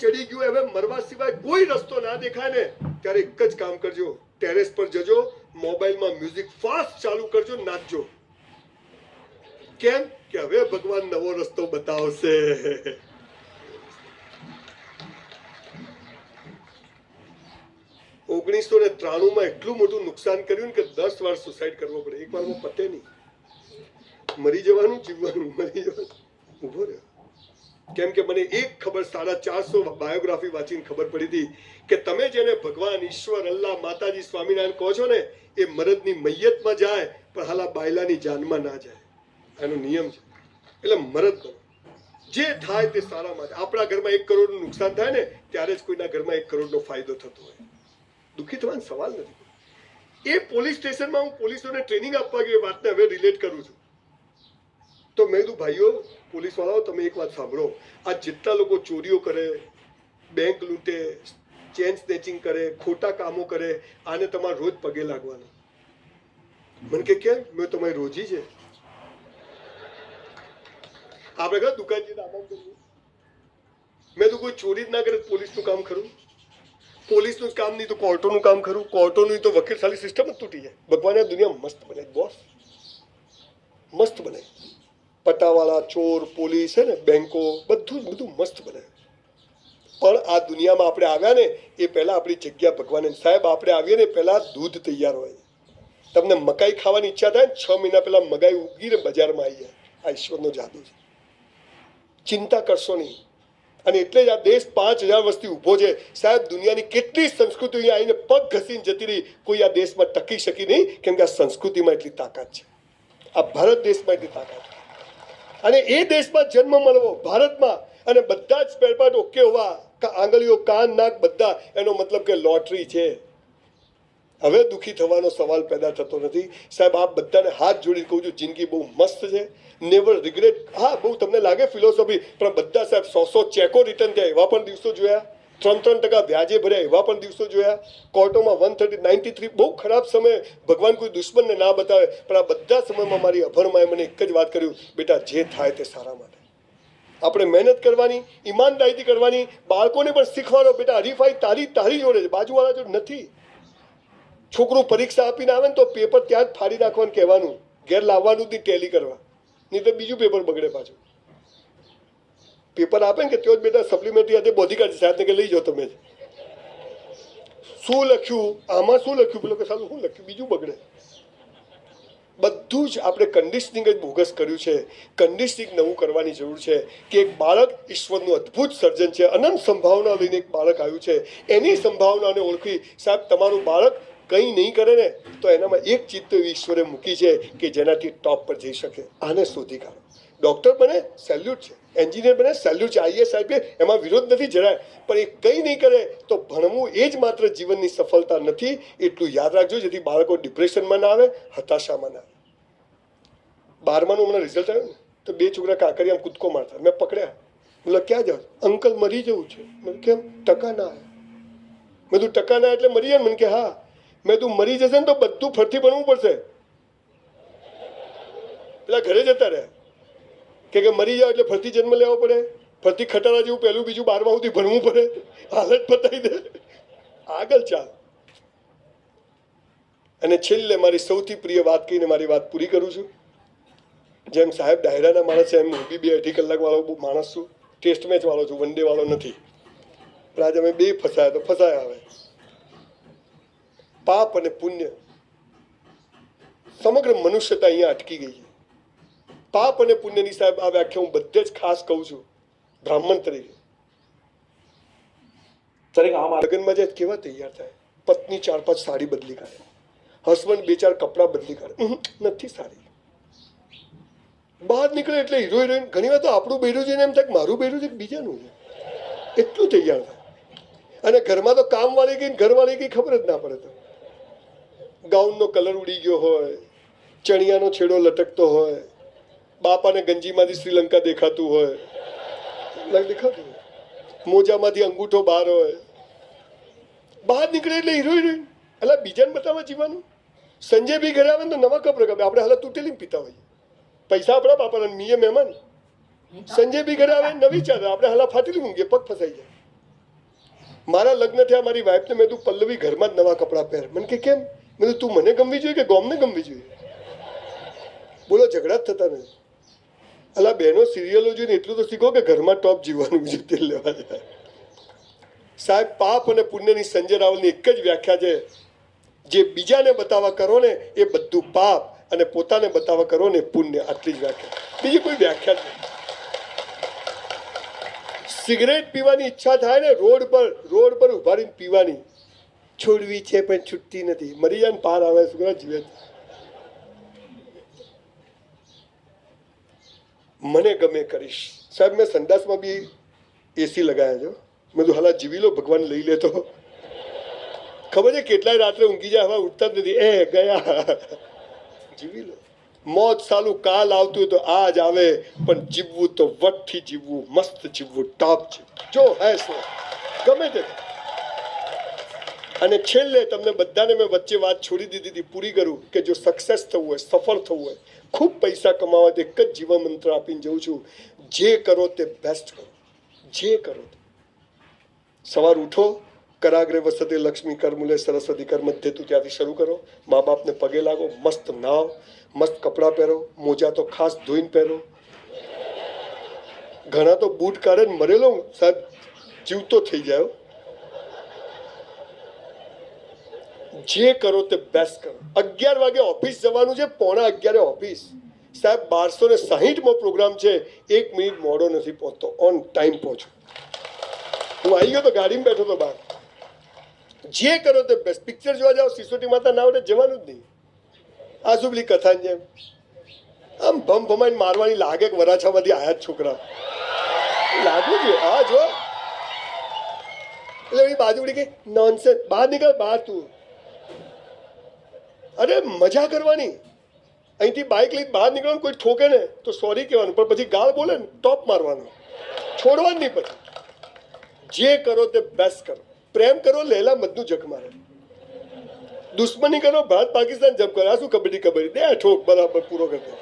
ચડી ગયું, હવે મરવા સિવાય કોઈ રસ્તો ના દેખાય ને, ત્યારે એક જ કામ કરજો, ટેરેસ પર જજો, મોબાઈલમાં મ્યુઝિક ફાસ્ટ ચાલુ કરજો, નાચજો. કેમ કે હવે ભગવાન નવો રસ્તો બતાવશે. 1993 એટલું મોટું નુકસાન કર્યું કે 10 વાર સુસાઇડ કરવો પડે. એક વારમાં પતે નહીં. મરી જવાનું, જીવવાનું, મરી જવાનું, ઉભો રહ્યો. કેમ કે મને એક ખબર 450 બાયોગ્રાફી વાંચીને ખબર પડી હતી કે તમે જેને ભગવાન, ઈશ્વર, અલ્લાહ, માતાજી, સ્વામિનારાયણ કહો છો ને, એ મરદની મૈયતમાં જાય પણ હાલા બાયલાની જાનમાં ના જાય. એનો નિયમ છે. એટલે મરદ બનો. જે થાય તે સારા માટે. આપણા ઘરમાં 1 કરોડનું નુકસાન થાય ને ત્યારે જ કોઈના ઘરમાં 1 કરોડનો ફાયદો થતો હોય. દુઃખી થવાનો સવાલ નથી. એ પોલીસ સ્ટેશનમાં હું પોલીસોને ટ્રેનિંગ આપવા ગઈ વાતને હવે રિલેટ કરું છું. તો મેં કીધું ભાઈઓ, પોલીસ વાળાઓ, તમે એક વાત સાંભળો. આ જેટલા લોકો ચોરીઓ કરે, બેંક લૂંટે, ચેન સ્નેચિંગ કરે, ખોટા કામો કરે, આને તમારે રોજ પગે લાગવાનું. મને કે કેમ? મેં તમારી રોજી છે. આપણે ઘર દુકાન જઈને આમ કરવું. મેં તો કોઈ ચોરી જ ના કરે પોલીસનું કામ ખરું? પોલીસનું કામ નહીં તો કોર્ટોનું કામ ખરું? કોર્ટોનું તો વકીલશાળી સિસ્ટમ જ તૂટી જાય. ભગવાને આ દુનિયા મસ્ત બનાવી બોસ, મસ્ત બનાવી. પટાવાળા, ચોર, પોલીસ છે ને, બેંકો, બધું મસ્ત બનાવ્યું. પણ આ દુનિયામાં આપણે આવ્યા ને એ પહેલા આપણી જગ્યા ભગવાને. સાહેબ, આપણે આવીએ ને પહેલા દૂધ તૈયાર હોય. તમને મકાઈ ખાવાની ઈચ્છા થાય ને 6 મહિના પહેલા મકાઈ ઉગીને બજારમાં આવી જાય. આ ઈશ્વરનો જાદુ છે. ચિંતા કરશો નહીં. અને એટલે જ આ દેશ 5000 વર્ષથી ઊભો છે. સાહેબ, દુનિયાની કેટલી સંસ્કૃતિ અહીંયા આવીને પગ ઘસીને જતી રહી, કોઈ આ દેશમાં ટકી શકી નહીં. કેમ કે આ સંસ્કૃતિમાં એટલી તાકાત છે. આ ભારત દેશમાં એટલી તાકાત છે. અને એ દેશમાં જન્મ મળવો ભારતમાં, અને બધા જ સ્પેરપાર્ટ ઓકે હોવા, આંગળીઓ, કાન, નાક બધા, એનો મતલબ કે લોટરી છે. હવે દુઃખી થવાનો સવાલ પેદા થતો નથી. સાહેબ, આપ બધાને હાથ જોડીને કહું છું, જિંદગી બહુ મસ્ત છે. Never regret. હા, બહુ તમને લાગે ફિલોસોફી, પણ બધા સાહેબ 100 ચેકો રિટર્ન થયા એવા પણ દિવસો જોયા. 3% વ્યાજે ભર્યા એવા પણ દિવસો જોયા. કોર્ટોમાં 193 બહુ ખરાબ સમય. ભગવાન કોઈ દુશ્મનને ના બતાવે, પણ આ બધા સમયમાં મારી અભણમાએ મને એક જ વાત કર્યું, બેટા, જે થાય તે સારા માટે. આપણે મહેનત કરવાની, ઈમાનદારીથી કરવાની. બાળકોને પણ શીખવાનો, બેટા, હરીફાઈ તારી જોડે છે, બાજુવાળા જોડે નથી. છોકરું પરીક્ષા આપીને આવે ને તો પેપર ત્યાં જ ફાડી નાખવાનું કહેવાનું, ઘેર લાવવાનું જ ટેલી કરવા, નહીં તો બીજું પેપર બગડે પાછું. પેપર આપે ને કે ત્યાં જ બેટા સપ્લિમેન્ટરી hatte બોડીગાર્ડ સાથે કે લઈ જાઓ તમે. શું લખ્યું આમાં, શું લખ્યું, પેલો કે સારું શું લખ્યું, બીજું બગડે. બધું જ આપણે કન્ડિશનિંગ જ બોગસ કર્યું છે. કન્ડિશનિંગ નવું કરવાની જરૂર છે. કે એક બાળક ઈશ્વરનું અદ્ભુત સર્જન છે. અનંત સંભાવના લઈને એક બાળક આવ્યું છે. એની સંભાવનાને ઓળખી. સાહેબ, તમારું બાળક કંઈ નહીં કરે ને તો એનામાં એક ચીજ તો ઈશ્વરે મૂકી છે કે જેનાથી ટોપ પર જઈ શકે. આને શોધી કાઢો. ડૉક્ટર બને, સેલ્યુટ છે. એન્જિનિયર બને, સેલ્યુટ છે. IAS, IPS, એમાં વિરોધ નથી જરાય. પણ એ કંઈ નહીં કરે તો ભણવું એ જ માત્ર જીવનની સફળતા નથી. એટલું યાદ રાખજો, જેથી બાળકો ડિપ્રેશનમાં ના આવે, હતાશામાં ના આવે. 12માનું હમણાં રિઝલ્ટ આવ્યું ને તો 2 છોકરા કાંકરિયામાં કૂદકો મારતા. મેં પકડ્યા. બોલે ક્યાં જાવ? અંકલ, મરી જવું છે. મેં કેમ? ટકા ના આવે. મેં તું ટકા ના એટલે મરી જાય? મને કે હા. મેં તું મરી જશે ને તો બધું ફરથી ભણવું પડશે. પેલા ઘરે જતા રહ્યા કે મરી જાવ એટલે ફરતી જન્મ લેવો પડે, ફરતી ખટારા જેવું પહેલું બીજું 12મા સુધી ભણવું પડે. હાલત બતાવી દે, આગળ ચાલ. અને છેલ્લે મારી સૌથી પ્રિય વાત કહીને મારી વાત પૂરી કરું છું. જેમ સાહેબ ડાયરાના માણસ છે, એમ હું બી 2-2.5 કલાક વાળો માણસ છું. ટેસ્ટ મેચ વાળો છું, વન ડે વાળો નથી. પણ આજે અમે 2 ફસાયા તો ફસાયા. હવે પાપ અને પુણ્ય, સમગ્ર મનુષ્યતા અહીંયા અટકી ગઈ છે. પાપ અને પુણ્યની સાહેબ આ વ્યાખ્યા હું બધે જ ખાસ કહું છું બ્રાહ્મણ તરીકે. લગ્નમાં જાય કેવા તૈયાર થાય, પત્ની 4-5 સાડી બદલી કાઢે, હસબન્ડ 2-4 કપડાં બદલી કાઢે, નથી સારી. બહાર નીકળે એટલે હીરો હિરોઈન. ઘણી વાર તો આપણું બૈરું જોઈને એમ થાય મારું બૈરું છે બીજાનું છે, એટલું તૈયાર થાય. અને ઘરમાં તો કામવાળી ગઈ, ઘરવાળી ગઈ, ખબર જ ના પડે. તો ગાઉનનો કલર ઉડી ગયો હોય, ચણિયાનો છેડો લટકતો હોય, બાપાને ગંજીમાંથી શ્રીલંકા દેખાતું હોય, દેખાતું હોય, મોજામાંથી અંગૂઠો બહાર હોય. બહાર નીકળે એટલે હીરો હિરોઈન. એટલે બીજાને બતાવવા જીવાનું. સંજય બી ઘરે આવે ને તો નવા કપડાં ગમે. આપણે હાલત તૂટેલી પીતા હોઈએ, પૈસા આપણા બાપાના, મીએ મહેમાન. સંજય બી ઘરે આવે નવી ચાદર, આપણે હાલા ફાટેલી ઊંઘીએ, પગ ફસાઈ જાય. મારા લગ્ન થયા, મારી વાઈફને મેં તું પલ્લવી ઘરમાં જ નવા કપડાં પહેર. મને કે કેમ? મેં તું મને ગમવી જોઈએ કે ગોમને ગમવી જોઈએ? બોલો, ઝઘડા જ થતા નથી. અલા બહેનો, સિરિયલો જોઈને એટલું તો શીખો કે ઘરમાં ટોપ જીવવાનું, બીજું તેલ લેવા જાય. સાહેબ, પાપ અને પુણ્યની સંજય રાવલની એક જ વ્યાખ્યા છે, જે બીજાને બતાવવા કરો ને એ બધું પાપ, અને પોતાને બતાવવા કરો ને પુણ્ય. આટલી જ વ્યાખ્યા, બીજી કોઈ વ્યાખ્યા જ નહીં. સિગરેટ પીવાની ઈચ્છા થાય ને રોડ પર ઉભા રહીને પીવાની, છોડવી છે પણ છૂટતી નથી. મરી જાય ને પાર આવે, છોકરા જીવે. મને ગમે કરીશ. સાહેબ, મેં સંડાસમાં બી એસી લગાવ્યા છો. મેં તો હાલા જીવી લો, ભગવાન લઈ લે તો. ખબર છે કેટલાય રાત્રે ઊંઘી જાય, હવે ઉઠતા જ નથી. એ ગયા, જીવી લો. મોત સાલું કાલ આવતું હોય તો આજ આવે, પણ જીવવું તો વટથી જીવવું, મસ્ત જીવવું, ટોપ જીવવું. જો હે શું ગમે તે. અને છેલ્લે તમને બધાને મેં વચ્ચે વાત છોડી દીધી હતી, પૂરી કરું કે જો સક્સેસ થવું હોય, સફળ થવું હોય, ખૂબ પૈસા કમાવા, તો એક જ જીવન મંત્ર આપીને જઉં છું, જે કરો તે બેસ્ટ કરો. જે કરો તે. સવાર ઉઠો, કરાગ્રે વસતે લક્ષ્મી, કરમૂલે સરસ્વતી, કર મધ્ય તું, ત્યાંથી શરૂ કરો. મા બાપને પગે લાગો, મસ્ત નાવ, મસ્ત કપડાં પહેરો, મોજા તો ખાસ ધોઈને પહેરો. ઘણા તો બૂટ કાઢે ને મરેલો સાહેબ જીવતો થઈ જાય. જે કરો તે બેસ્ટ કરો. 11 વાગે ઓફિસ જવાનું છે, 11:45 ઓફિસ. સાહેબ 1260મો પ્રોગ્રામ છે, 1 મિનિટ મોડો નથી પહોંચતો, ઓન ટાઈમ પહોંચું. હું આવી ગયો તો ગાડીમાં બેઠો તો બહાર. જે કરો તે બેસ્ટ. પિક્ચર જોવા જાઓ, સિસોટી માતા ના આવડે જવાનું જ નહીં. આ શું પેલી કથાની જેમ આમ ભમ ભમાઈને મારવાની લાગે કે વરાછામાંથી આયા જ છોકરા લાગુ છે. હા જો, એટલે એની બાજુ પડી ગઈ, નોનસેન્સ, બહાર નીકળ, બહાર તું. અરે મજા કરવાની. અહીંથી બાઇક લઈને બહાર નીકળવાનું, કોઈ ઠોકે ને તો સોરી કહેવાનું, પણ પછી ગાળ બોલે ને ટોપ મારવાનો, છોડવાનું નહીં. પછી જે કરો તે બેસ્ટ કરો. પ્રેમ કરો, લહેલા મધનું જગ મારે. દુશ્મની કરો, ભારત પાકિસ્તાન જબ કરો. આ શું કબડ્ડી દે ઠોક, બરાબર પૂરો કરી દે.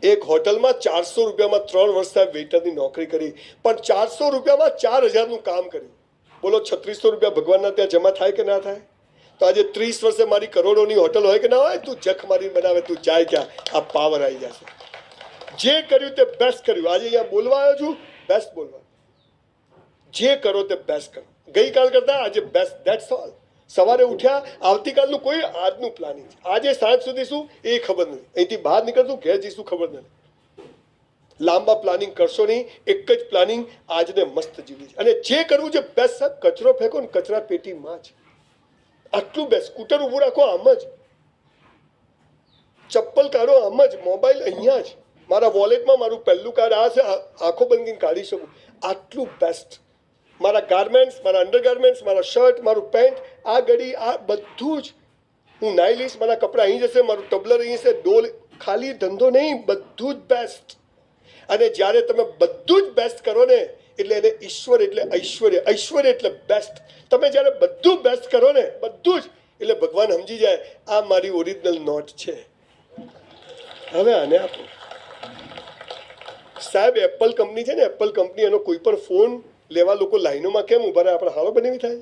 એક હોટલમાં 400 રૂપિયામાં 3 વર્ષ વેઇટરની નોકરી કરી, પણ 400 રૂપિયામાં 4000નું કામ કર્યું. બોલો, 3600 રૂપિયા ભગવાનના ત્યાં જમા થાય કે ના થાય? તો આજે 30 વર્ષે મારી કરોડોની હોટલ હોય કે ના હોય, તું જખ મારી બનાવે, તું જાય ક્યાં? આ પાવર આવી જશે. જે કર્યું તે બેસ્ટ કર્યું. આજે અહીંયા બોલવા આવ્યો છું, બેસ્ટ બોલવા. જે કરો તે બેસ્ટ કરો. ગઈકાલ કરતા આજે બેસ્ટ, ધેટ્સ ઓલ. સવારે ઉઠ્યા, આવતીકાલનું કોઈ આજનું પ્લાનિંગ છે. આજે સાંજ સુધી શું એ ખબર નથી, અહીંથી બહાર નીકળશું ઘેર જઈશું ખબર નથી. લાંબા પ્લાનિંગ કરશો નહીં, એક જ પ્લાનિંગ, આજને મસ્ત જીવી છે. અને જે કરવું છે બેસ્ટ. સાહેબ કચરો ફેંકો ને કચરા પેટીમાં જ, આટલું બેસ્ટ. સ્કૂટર ઊભું રાખો આમ જ, ચપ્પલ કાઢો આમ જ, મોબાઈલ અહીંયા જ. મારા વોલેટમાં મારું પહેલું કાર્ડ આ છે, આંખો બંધ કરીને કાઢી શકું, આટલું બેસ્ટ. મારા ગાર્મેન્ટ્સ, મારા અંડરગાર્મેન્ટ્સ, મારા શર્ટ, મારું પેન્ટ, આ ઘડી, આ બધું જ હું નાઈ લઈશ. મારા કપડાં અહીં જશે, મારું ટબલર અહીં છે, ડોલ. ખાલી ધંધો નહીં, બધું જ બેસ્ટ. અને જ્યારે તમે બધું જ બેસ્ટ કરો ને, એટલે એને ઈશ્વર એટલે ઐશ્વર્ય, ઐશ્વર્ય એટલે બેસ્ટ. તમે જ્યારે બધું બેસ્ટ કરો ને, બધું જ, એટલે ભગવાન સમજી જાય આ મારી ઓરિજિનલ નોટ છે, હવે આને આપો. સાહેબ એપલ કંપની છે ને, એપલ કંપની, એનો કોઈ પણ ફોન લેવા લોકો લાઈનોમાં કેમ ઉભા રહે? આપણે હાલો બનેવી થાય.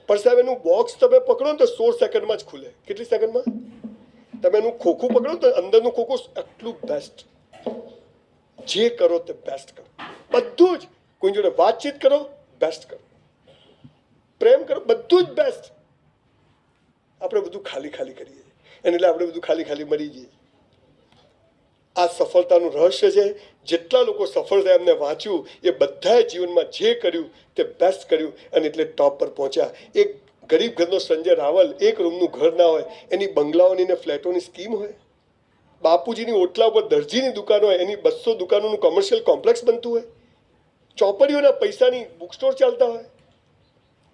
પણ સાહેબ એનું બોક્સ તમે પકડો ને તો 16 સેકન્ડમાં જ ખુલે. કેટલી સેકન્ડમાં? તમે એનું ખોખું પકડો તો અંદરનું ખોખું આટલું બેસ્ટ. જે કરો તે બેસ્ટ કરો. બધું જ. કોઈ જોડે વાતચીત કરો, બેસ્ટ કરો. પ્રેમ કરો, બધું જ બેસ્ટ. આપણે બધું ખાલી ખાલી કરીએ, એને એટલે આપણે બધું ખાલી ખાલી મરી જઈએ. આ સફળતાનું રહસ્ય છે. જેટલા લોકો સફળ થયા, એમને વાંચ્યું, એ બધાએ જીવનમાં જે કર્યું તે બેસ્ટ કર્યું, અને એટલે ટોપ પર પહોંચ્યા. એક ગરીબ ઘરનો સંજય રાવલ, એક રૂમનું ઘર ના હોય, એની બંગલાઓની ને ફ્લેટોની સ્કીમ હોય. બાપુજીની ઓટલા ઉપર દરજીની દુકાન હોય, એની 200 દુકાનોનું કોમર્શિયલ કોમ્પ્લેક્સ બનતું હોય. ચોપડીઓના પૈસાની બુક સ્ટોર ચાલતા હોય.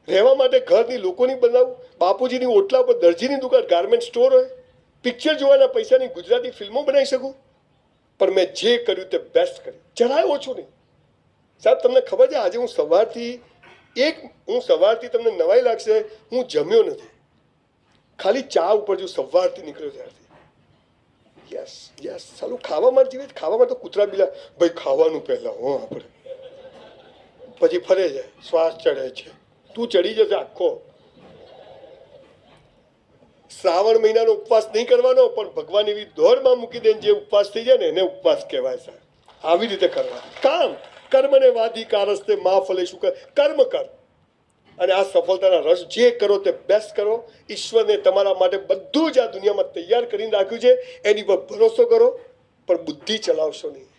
રહેવા માટે ઘરની લોકોની બનાવું. બાપુજીની ઓટલા ઉપર દરજીની દુકાન, ગાર્મેન્ટ સ્ટોર હોય. પિક્ચર જોવાના પૈસાની ગુજરાતી ફિલ્મો બનાવી શકું. પણ મેં જે કર્યું તે બેસ્ટ કર્યું, જરાય ઓછું નહીં. સાહેબ તમને ખબર છે, આજે હું સવારથી તમને નવાઈ લાગશે, હું જમ્યો નથી. ખાલી ચા ઉપર જો સવારથી નીકળ્યો ત્યારથી. યસ યસ, સાલું ખાવામાં જીવે. ખાવામાં તો કૂતરા બિલા ભાઈ, ખાવાનું પહેલા હો આપણે. પછી ફરે છે, શ્વાસ ચડે છે, તું ચડી જશે આખો. શ્રાવણ મહિનાનો ઉપવાસ નહીં કરવાનો, પણ ભગવાન એવી દોડમાં મૂકી દે જે ઉપવાસ થઈ જાય ને એને ઉપવાસ કહેવાય છે. આવી રીતે કરવા કામ કર્મને વાધિકારસ્તે મા ફલે શું કર્મ કર. અને આ સફળતાના રસ જે કરો તે બેસ્ટ કરો. ઈશ્વરને તમારા માટે બધું જ આ દુનિયામાં તૈયાર કરીને રાખ્યું છે, એની પર ભરોસો કરો, પણ બુદ્ધિ ચલાવશો નહીં.